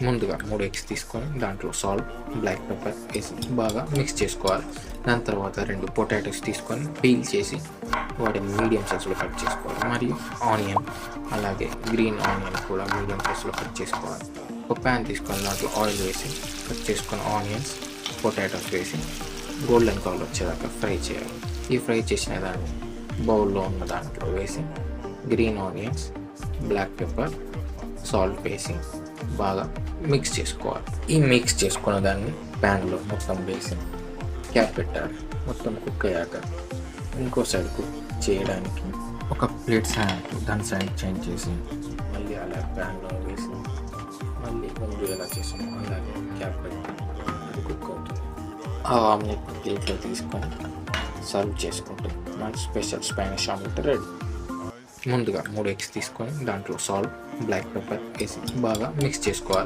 ముందుగా 3 ఎగ్స్ తీసుకొని దాంట్లో సాల్ట్, బ్లాక్ పెప్పర్ వేసి బాగా మిక్స్ చేసుకోవాలి. దాని తర్వాత 2 పొటాటోస్ తీసుకొని పీల్ చేసి వాటిని మీడియం సైజులో కట్ చేసుకోవాలి. మరియు ఆనియన్, అలాగే గ్రీన్ ఆనియన్ కూడా మీడియం సైజులో కట్ చేసుకోవాలి. ఒక ప్యాన్ తీసుకొని దాంట్లో ఆయిల్ వేసి కట్ చేసుకొని ఆనియన్స్, పొటాటోస్ వేసి గోల్డెన్ కలర్ వచ్చేదాకా ఫ్రై చేయాలి. ఈ ఫ్రై చేసిన దాన్ని బౌల్లో ఉన్న దాంట్లో వేసి green onions, black pepper, salt వేసి బాగా మిక్స్ చేసుకోవాలి. ఈ మిక్స్ చేసుకున్న దాన్ని ప్యాన్లో మొత్తం వేసి క్యాప్ పెట్టాలి. మొత్తం కుక్ అయ్యాక ఇంకో సైడ్ కుక్ చేయడానికి ఒక ప్లేట్ సైడ్ దాని సైడ్ చేంజ్ చేసి మళ్ళీ అలా ప్యాన్లో వేసి మళ్ళీ ముందు ఎలా చేసాము అలాగే క్యాప్ పెట్టి అది కుక్ అవుతుంది. ఆ ఆమ్లెట్ ప్లేట్లో తీసుకొని సర్వ్ చేసుకుంటే మన స్పెషల్ స్పానిష్ ఆమ్లెట్ రెడీ. ముందుగా 3 ఎగ్స్ తీసుకొని దాంట్లో సాల్ట్, బ్లాక్ పెప్పర్ వేసి బాగా మిక్స్ చేసుకోవాలి.